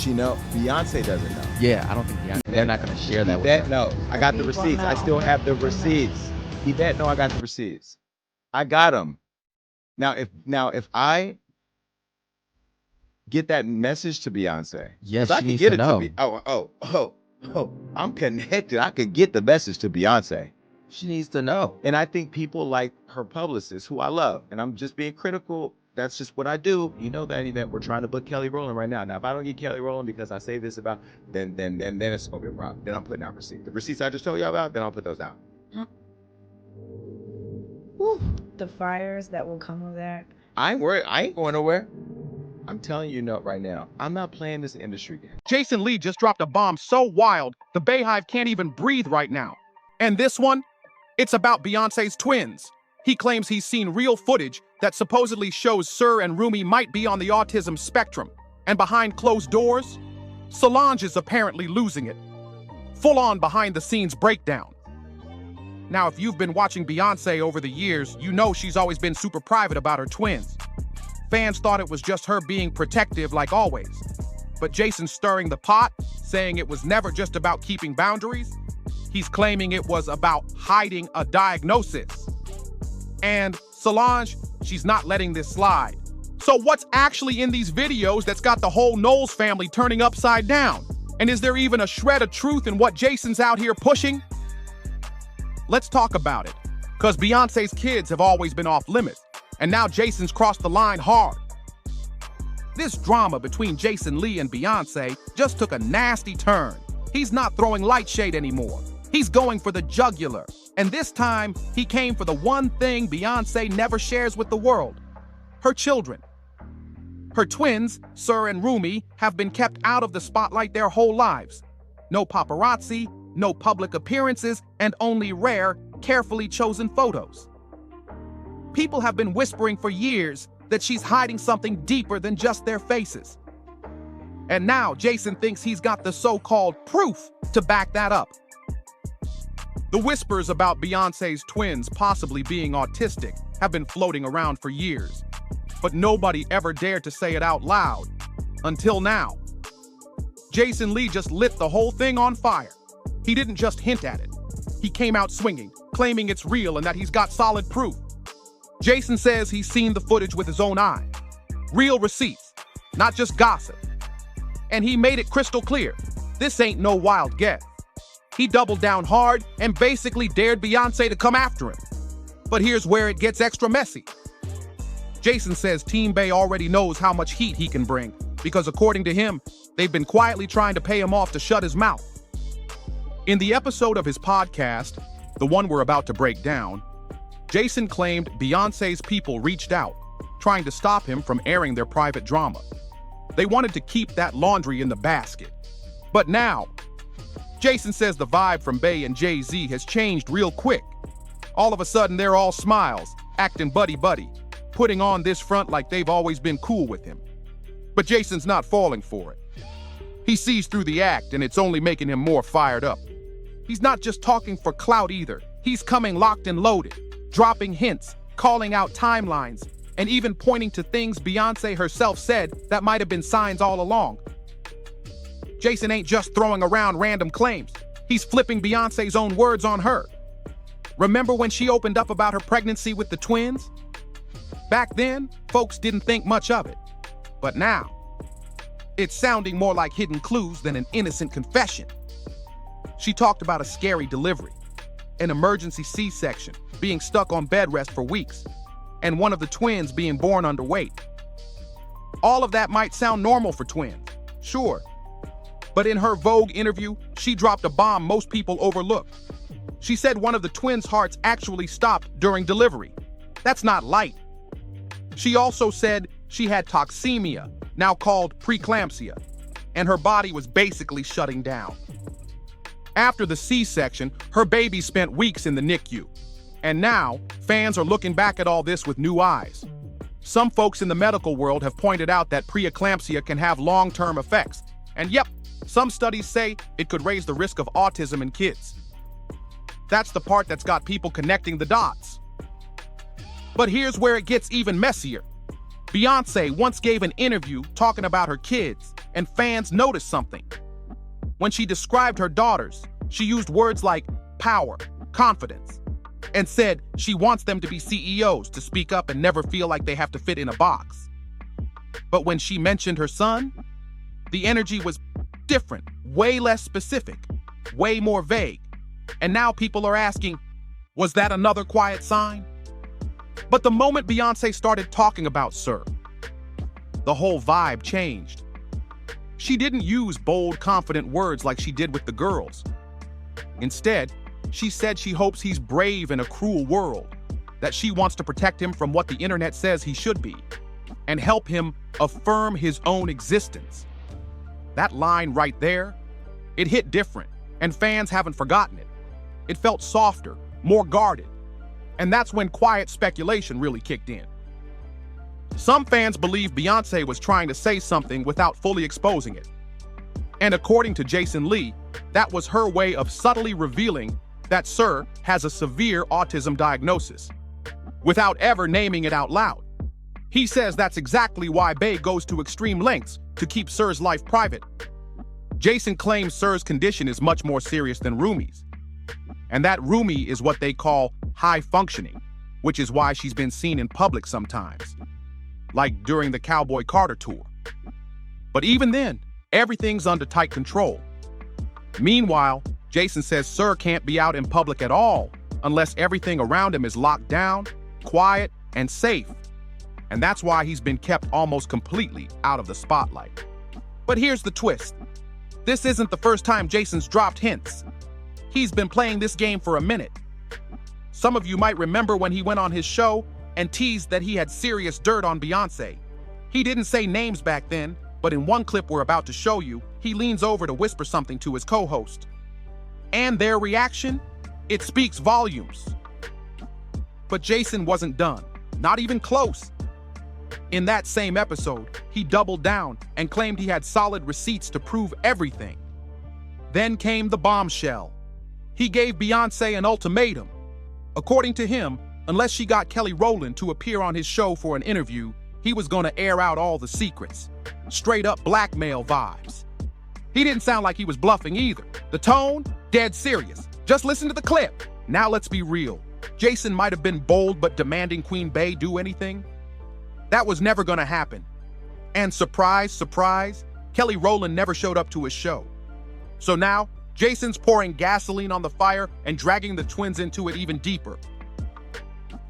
she know? Beyonce doesn't know. Yeah, I don't think they're not going to share that with her. No, I got the receipts. I still have the receipts. Yvette, no, I got the receipts. I got them. Now, if I get that message to Beyonce, yes, I she can needs get to it know. to I'm connected. I could get the message to Beyonce. She needs to know. And I think people like her publicist, who I love, and I'm just being critical. That's just what I do. You know that event. We're trying to book Kelly Rowland right now. Now, if I don't get Kelly Rowland because I say this about, then it's gonna be a problem. Then I'm putting out receipts. The receipts I just told y'all about, then I'll put those out. Whew. The fires that will come of that. I ain't worried. I ain't going nowhere. I'm telling you right now, I'm not playing this industry game. Jason Lee just dropped a bomb so wild, the Bayhive can't even breathe right now. And this one? It's about Beyonce's twins. He claims he's seen real footage that supposedly shows Sir and Rumi might be on the autism spectrum. And behind closed doors, Solange is apparently losing it. Full-on behind-the-scenes breakdown. Now, if you've been watching Beyonce over the years, you know she's always been super private about her twins. Fans thought it was just her being protective like always. But Jason's stirring the pot, saying it was never just about keeping boundaries. He's claiming it was about hiding a diagnosis. And Solange, she's not letting this slide. So what's actually in these videos that's got the whole Knowles family turning upside down? And is there even a shred of truth in what Jason's out here pushing? Let's talk about it, because Beyonce's kids have always been off limits, and now Jason's crossed the line hard. This drama between Jason Lee and Beyonce just took a nasty turn. He's not throwing light shade anymore. He's going for the jugular. And this time, he came for the one thing Beyonce never shares with the world: her children. Her twins, Sir and Rumi, have been kept out of the spotlight their whole lives. No paparazzi, no public appearances, and only rare, carefully chosen photos. People have been whispering for years that she's hiding something deeper than just their faces. And now Jason thinks he's got the so-called proof to back that up. The whispers about Beyonce's twins possibly being autistic have been floating around for years, but nobody ever dared to say it out loud, until now. Jason Lee just lit the whole thing on fire. He didn't just hint at it. He came out swinging, claiming it's real and that he's got solid proof. Jason says he's seen the footage with his own eyes. Real receipts, not just gossip. And he made it crystal clear, this ain't no wild guess. He doubled down hard and basically dared Beyonce to come after him. But here's where it gets extra messy. Jason says Team Bay already knows how much heat he can bring, because according to him, they've been quietly trying to pay him off to shut his mouth. In the episode of his podcast, the one we're about to break down, Jason claimed Beyonce's people reached out, trying to stop him from airing their private drama. They wanted to keep that laundry in the basket. But now, Jason says the vibe from Bey and Jay-Z has changed real quick. All of a sudden, they're all smiles, acting buddy-buddy, putting on this front like they've always been cool with him. But Jason's not falling for it. He sees through the act, and it's only making him more fired up. He's not just talking for clout either. He's coming locked and loaded, dropping hints, calling out timelines, and even pointing to things Beyonce herself said that might have been signs all along. Jason ain't just throwing around random claims. He's flipping Beyonce's own words on her. Remember when she opened up about her pregnancy with the twins? Back then, folks didn't think much of it. But now, it's sounding more like hidden clues than an innocent confession. She talked about a scary delivery, an emergency C-section, being stuck on bed rest for weeks, and one of the twins being born underweight. All of that might sound normal for twins, sure. But in her Vogue interview, she dropped a bomb most people overlook. She said one of the twins' hearts actually stopped during delivery. That's not light. She also said she had toxemia, now called preeclampsia, and her body was basically shutting down. After the C-section, her baby spent weeks in the NICU. And now, fans are looking back at all this with new eyes. Some folks in the medical world have pointed out that preeclampsia can have long-term effects. And yep, some studies say it could raise the risk of autism in kids. That's the part that's got people connecting the dots. But here's where it gets even messier. Beyonce once gave an interview talking about her kids, and fans noticed something. When she described her daughters, she used words like power, confidence, and said she wants them to be CEOs, to speak up and never feel like they have to fit in a box. But when she mentioned her son, the energy was different, way less specific, way more vague. And now people are asking, was that another quiet sign? But the moment Beyonce started talking about Sir, the whole vibe changed. She didn't use bold, confident words like she did with the girls. Instead, she said she hopes he's brave in a cruel world, that she wants to protect him from what the internet says he should be, and help him affirm his own existence. That line right there, it hit different, and fans haven't forgotten it. It felt softer, more guarded, and that's when quiet speculation really kicked in. Some fans believe Beyonce was trying to say something without fully exposing it. And according to Jason Lee, that was her way of subtly revealing that Sir has a severe autism diagnosis, without ever naming it out loud. He says that's exactly why Bey goes to extreme lengths to keep Sir's life private. Jason claims Sir's condition is much more serious than Rumi's, and that Rumi is what they call high functioning, which is why she's been seen in public sometimes, like during the Cowboy Carter tour. But even then, everything's under tight control. Meanwhile, Jason says Sir can't be out in public at all unless everything around him is locked down, quiet, and safe. And that's why he's been kept almost completely out of the spotlight. But here's the twist. This isn't the first time Jason's dropped hints. He's been playing this game for a minute. Some of you might remember when he went on his show and teased that he had serious dirt on Beyonce. He didn't say names back then, but in one clip we're about to show you, he leans over to whisper something to his co-host. And their reaction? It speaks volumes. But Jason wasn't done, not even close. In that same episode, he doubled down and claimed he had solid receipts to prove everything. Then came the bombshell. He gave Beyonce an ultimatum. According to him, unless she got Kelly Rowland to appear on his show for an interview, he was going to air out all the secrets. Straight up blackmail vibes. He didn't sound like he was bluffing either. The tone, dead serious. Just listen to the clip. Now let's be real. Jason might have been bold, but demanding Queen Bey do anything? That was never gonna happen. And surprise, surprise, Kelly Rowland never showed up to his show. So now, Jason's pouring gasoline on the fire and dragging the twins into it even deeper.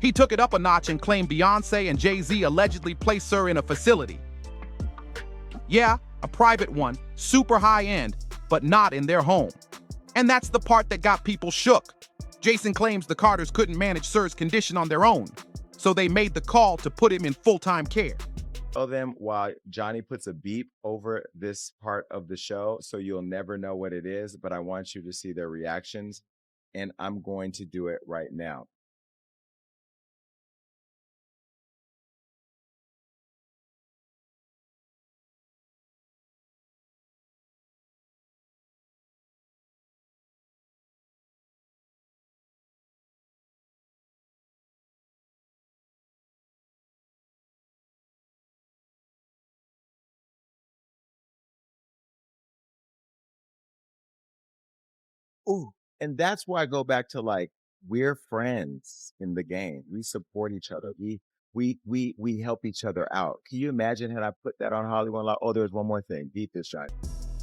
He took it up a notch and claimed Beyonce and Jay-Z allegedly placed her in a facility. Yeah, a private one, super high-end, but not in their home. And that's the part that got people shook. Jason claims the Carters couldn't manage Sir's condition on their own, so they made the call to put him in full-time care. Tell them while Johnny puts a beep over this part of the show, so you'll never know what it is, but I want you to see their reactions, and I'm going to do it right now. Ooh, and that's why I go back to like we're friends in the game. We support each other. We help each other out. Can you imagine had I put that on Hollywood? Like, oh, there's one more thing. Beat this shot.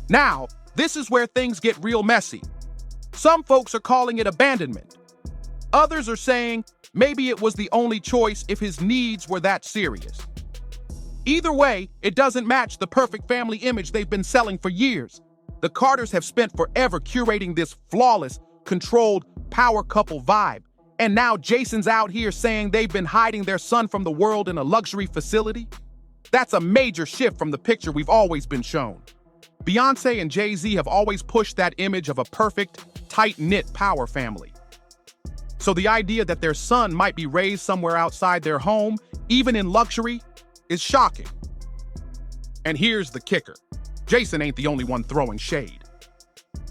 Now, this is where things get real messy. Some folks are calling it abandonment. Others are saying maybe it was the only choice if his needs were that serious. Either way, it doesn't match the perfect family image they've been selling for years. The Carters have spent forever curating this flawless, controlled power couple vibe. And now Jason's out here saying they've been hiding their son from the world in a luxury facility? That's a major shift from the picture we've always been shown. Beyonce and Jay-Z have always pushed that image of a perfect, tight-knit power family. So the idea that their son might be raised somewhere outside their home, even in luxury, is shocking. And here's the kicker. Jason ain't the only one throwing shade.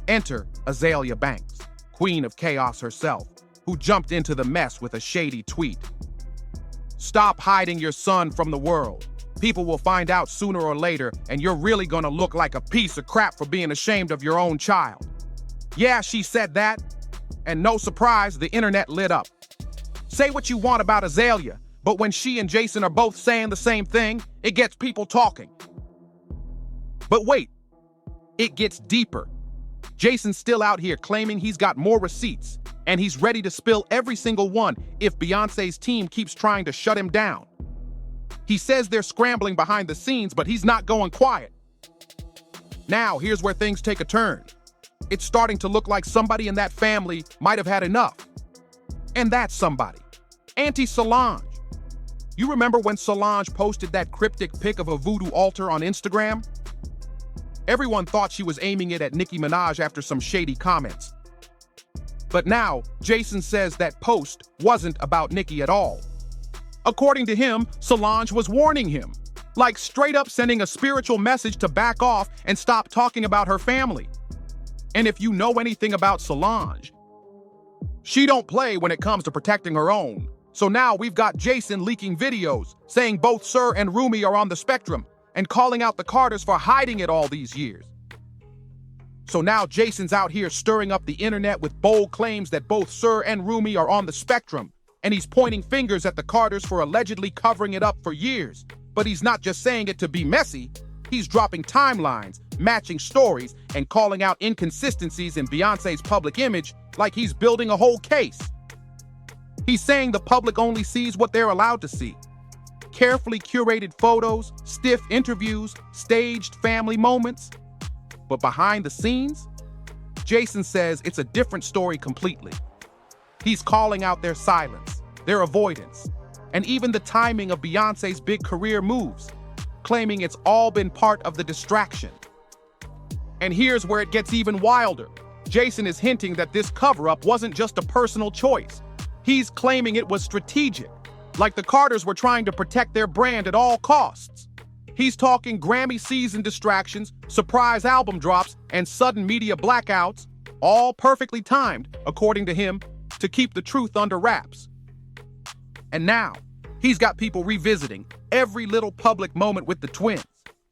Enter Azalea Banks, queen of chaos herself, who jumped into the mess with a shady tweet. Stop hiding your son from the world. People will find out sooner or later, and you're really gonna look like a piece of crap for being ashamed of your own child. Yeah, she said that, and no surprise, the internet lit up. Say what you want about Azalea, but when she and Jason are both saying the same thing, it gets people talking. But wait, it gets deeper. Jason's still out here claiming he's got more receipts, and he's ready to spill every single one if Beyonce's team keeps trying to shut him down. He says they're scrambling behind the scenes, but he's not going quiet. Now, here's where things take a turn. It's starting to look like somebody in that family might have had enough. And that's somebody. Auntie Solange. You remember when Solange posted that cryptic pic of a voodoo altar on Instagram? Everyone thought she was aiming it at Nicki Minaj after some shady comments. But now, Jason says that post wasn't about Nicki at all. According to him, Solange was warning him, like straight up sending a spiritual message to back off and stop talking about her family. And if you know anything about Solange, she don't play when it comes to protecting her own. So now we've got Jason leaking videos saying both Sir and Rumi are on the spectrum and calling out the Carters for hiding it all these years. So now Jason's out here stirring up the internet with bold claims that both Sir and Rumi are on the spectrum, and he's pointing fingers at the Carters for allegedly covering it up for years. But he's not just saying it to be messy, he's dropping timelines, matching stories, and calling out inconsistencies in Beyonce's public image like he's building a whole case. He's saying the public only sees what they're allowed to see. Carefully curated photos, stiff interviews, staged family moments. But behind the scenes, Jason says it's a different story completely. He's calling out their silence, their avoidance, and even the timing of Beyonce's big career moves, claiming it's all been part of the distraction. And here's where it gets even wilder. Jason is hinting that this cover-up wasn't just a personal choice. He's claiming it was strategic, like the Carters were trying to protect their brand at all costs. He's talking Grammy-season distractions, surprise album drops, and sudden media blackouts, all perfectly timed, according to him, to keep the truth under wraps. And now, he's got people revisiting every little public moment with the twins,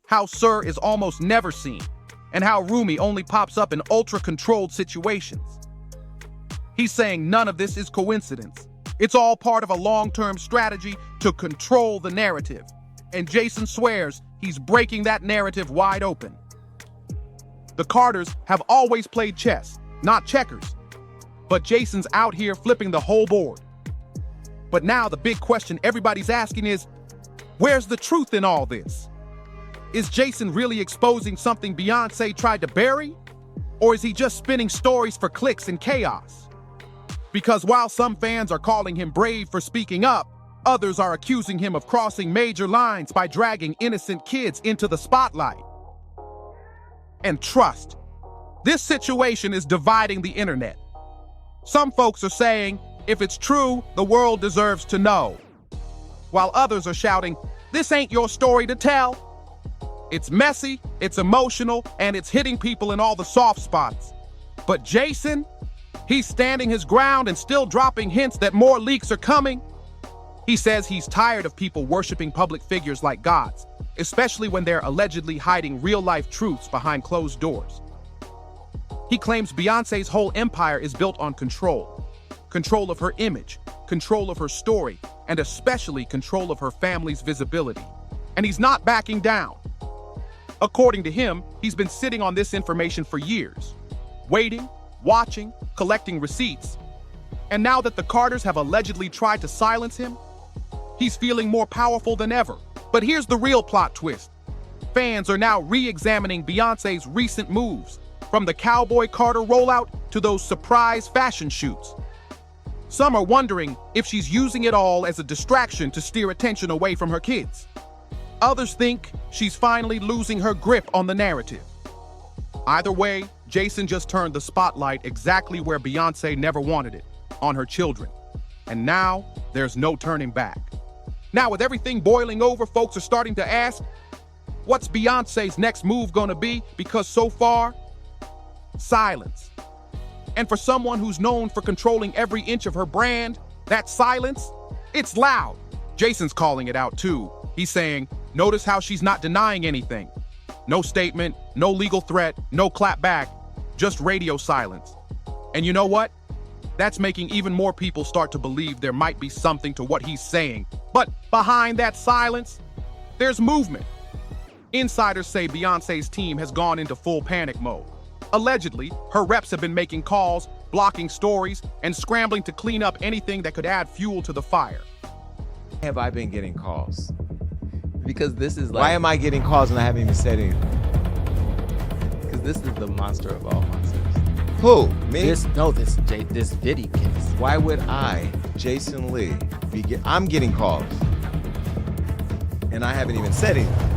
how Sir is almost never seen, and how Rumi only pops up in ultra-controlled situations. He's saying none of this is coincidence. It's all part of a long-term strategy to control the narrative. And Jason swears he's breaking that narrative wide open. The Carters have always played chess, not checkers. But Jason's out here flipping the whole board. But now the big question everybody's asking is, where's the truth in all this? Is Jason really exposing something Beyonce tried to bury? Or is he just spinning stories for clicks and chaos? Because while some fans are calling him brave for speaking up, others are accusing him of crossing major lines by dragging innocent kids into the spotlight. And trust, this situation is dividing the internet. Some folks are saying, if it's true, the world deserves to know. While others are shouting, this ain't your story to tell. It's messy, it's emotional, and it's hitting people in all the soft spots. But Jason, he's standing his ground and still dropping hints that more leaks are coming. He says he's tired of people worshiping public figures like gods, especially when they're allegedly hiding real-life truths behind closed doors. He claims Beyonce's whole empire is built on control. Control of her image, control of her story, and especially control of her family's visibility. And he's not backing down. According to him, he's been sitting on this information for years, waiting, watching, collecting receipts. And now that the Carters have allegedly tried to silence him, he's feeling more powerful than ever. But here's the real plot twist. Fans are now re-examining Beyonce's recent moves, from the Cowboy Carter rollout to those surprise fashion shoots. Some are wondering if she's using it all as a distraction to steer attention away from her kids. Others think she's finally losing her grip on the narrative. Either way, Jason just turned the spotlight exactly where Beyonce never wanted it, on her children. And now, there's no turning back. Now, with everything boiling over, folks are starting to ask, what's Beyonce's next move gonna be? Because so far, silence. And for someone who's known for controlling every inch of her brand, that silence, it's loud. Jason's calling it out too. He's saying, Notice how she's not denying anything. No statement, no legal threat, no clap back, just radio silence. And you know what? That's making even more people start to believe there might be something to what he's saying. But behind that silence, there's movement. Insiders say Beyonce's team has gone into full panic mode. Allegedly, her reps have been making calls, blocking stories, and scrambling to clean up anything that could add fuel to the fire. Have I been getting calls? Because this is like. Why am I getting calls and I haven't even said anything? Because this is the monster of all monsters. Who? Me? This Diddy case. Why would I, Jason Lee, I'm getting calls. And I haven't even said anything.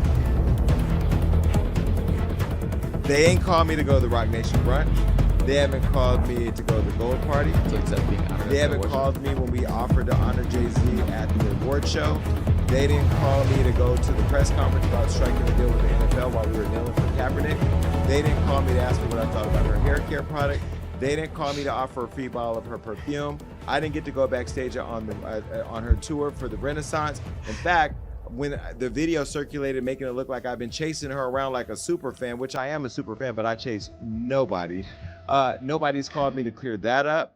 They ain't called me to go to the Rock Nation brunch. They haven't called me to go to the Gold Party. They haven't called me when we offered to honor Jay-Z at the award show. They didn't call me to go to the press conference about striking a deal with the NFL while we were kneeling for Kaepernick. They didn't call me to ask me what I thought about her hair care product. They didn't call me to offer a free bottle of her perfume. I didn't get to go backstage on her tour for the Renaissance. In fact, when the video circulated making it look like I've been chasing her around like a super fan, which I am a super fan, but I chase nobody. Nobody's called me to clear that up.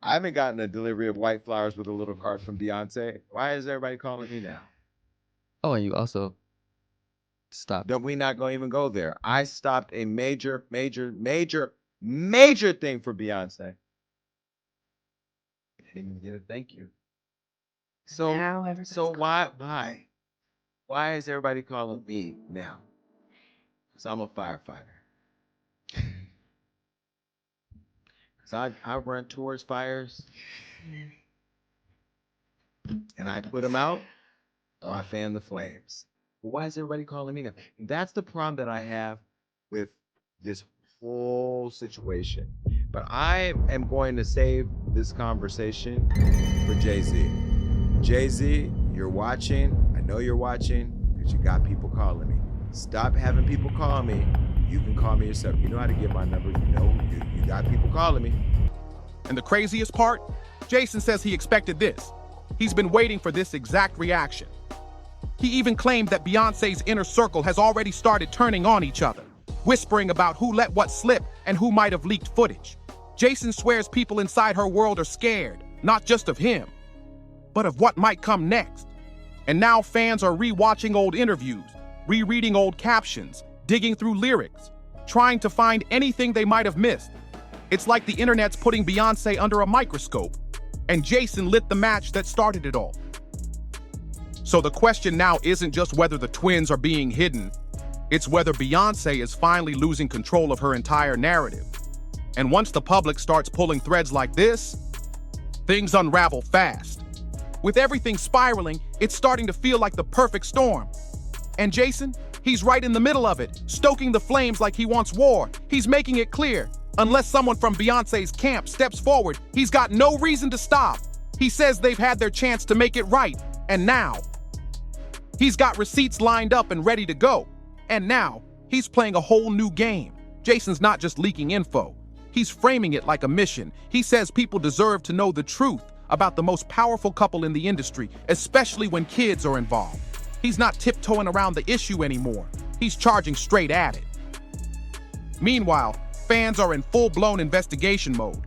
I haven't gotten a delivery of white flowers with a little card from Beyonce. Why is everybody calling me now? Oh, and you also stopped. Don't we not going to even go there? I stopped a major thing for Beyonce. I didn't even get a thank you. So why is everybody calling me now? Because I'm a firefighter. Because I run towards fires and I put them out or I fan the flames. But why is everybody calling me now? That's the problem that I have with this whole situation. But I am going to save this conversation for Jay-Z. Jay-Z, you're watching. I know you're watching because you got people calling me. Stop having people call me. You can call me yourself. You know how to get my number. You know you got people calling me. And the craziest part? Jason says he expected this. He's been waiting for this exact reaction. He even claimed that Beyonce's inner circle has already started turning on each other, whispering about who let what slip and who might have leaked footage. Jason swears people inside her world are scared, not just of him, but of what might come next. And now fans are re-watching old interviews, rereading old captions, digging through lyrics, trying to find anything they might have missed. It's like the internet's putting Beyonce under a microscope, and Jason lit the match that started it all. So the question now isn't just whether the twins are being hidden, it's whether Beyonce is finally losing control of her entire narrative. And once the public starts pulling threads like this, things unravel fast. With everything spiraling, it's starting to feel like the perfect storm. And Jason, he's right in the middle of it, stoking the flames like he wants war. He's making it clear, unless someone from Beyonce's camp steps forward, he's got no reason to stop. He says they've had their chance to make it right, and now he's got receipts lined up and ready to go. And now he's playing a whole new game. Jason's not just leaking info. He's framing it like a mission. He says people deserve to know the truth about the most powerful couple in the industry, especially when kids are involved. He's not tiptoeing around the issue anymore. He's charging straight at it. Meanwhile, fans are in full-blown investigation mode.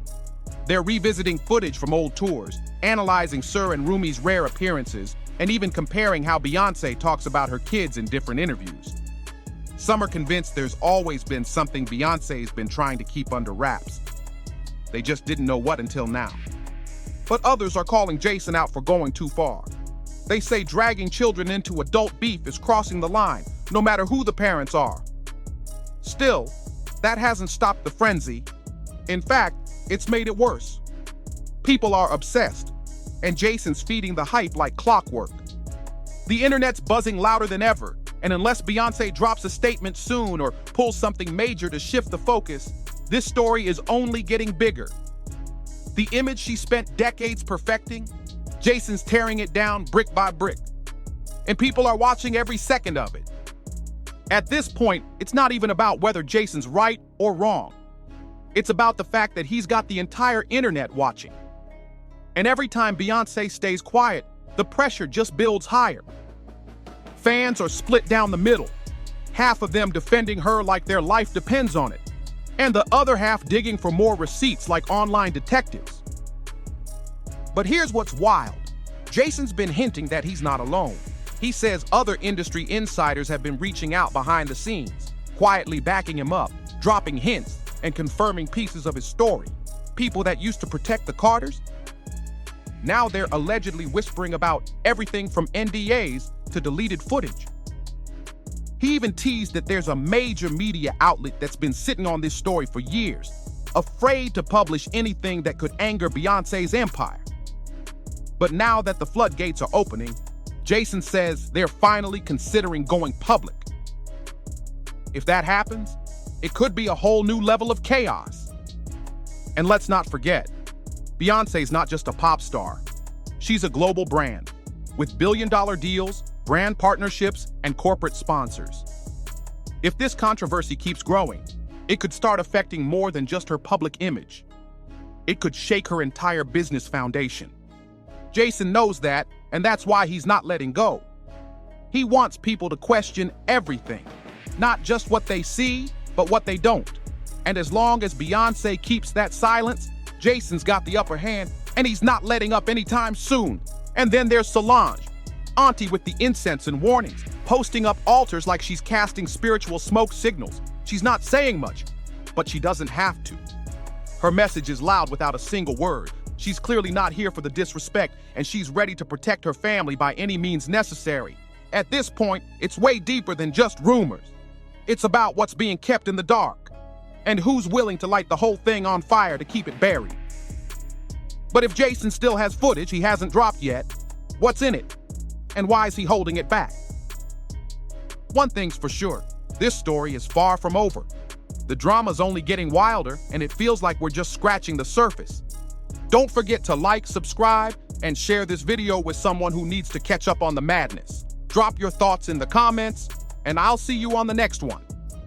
They're revisiting footage from old tours, analyzing Sir and Rumi's rare appearances, and even comparing how Beyonce talks about her kids in different interviews. Some are convinced there's always been something Beyonce's been trying to keep under wraps. They just didn't know what until now. But others are calling Jason out for going too far. They say dragging children into adult beef is crossing the line, no matter who the parents are. Still, that hasn't stopped the frenzy. In fact, it's made it worse. People are obsessed, and Jason's feeding the hype like clockwork. The internet's buzzing louder than ever, and unless Beyonce drops a statement soon or pulls something major to shift the focus, this story is only getting bigger. The image she spent decades perfecting, Jason's tearing it down brick by brick. And people are watching every second of it. At this point, it's not even about whether Jason's right or wrong. It's about the fact that he's got the entire internet watching. And every time Beyonce stays quiet, the pressure just builds higher. Fans are split down the middle, half of them defending her like their life depends on it, and the other half digging for more receipts like online detectives. But here's what's wild. Jason's been hinting that he's not alone. He says other industry insiders have been reaching out behind the scenes, quietly backing him up, dropping hints, and confirming pieces of his story. People that used to protect the Carters, now they're allegedly whispering about everything from NDAs to deleted footage. He even teased that there's a major media outlet that's been sitting on this story for years, afraid to publish anything that could anger Beyonce's empire. But now that the floodgates are opening, Jason says they're finally considering going public. If that happens, it could be a whole new level of chaos. And let's not forget, Beyonce's not just a pop star. She's a global brand, with billion-dollar deals, brand partnerships, and corporate sponsors. If this controversy keeps growing, it could start affecting more than just her public image. It could shake her entire business foundation. Jason knows that, and that's why he's not letting go. He wants people to question everything, not just what they see, but what they don't. And as long as Beyonce keeps that silence, Jason's got the upper hand, and he's not letting up anytime soon. And then there's Solange, auntie with the incense and warnings, posting up altars like she's casting spiritual smoke signals. She's not saying much, but she doesn't have to. Her message is loud without a single word. She's clearly not here for the disrespect, and she's ready to protect her family by any means necessary. At this point, it's way deeper than just rumors. It's about what's being kept in the dark, and who's willing to light the whole thing on fire to keep it buried. But if Jason still has footage he hasn't dropped yet, what's in it? And why is he holding it back? One thing's for sure, this story is far from over. The drama's only getting wilder, and it feels like we're just scratching the surface. Don't forget to like, subscribe, and share this video with someone who needs to catch up on the madness. Drop your thoughts in the comments, and I'll see you on the next one.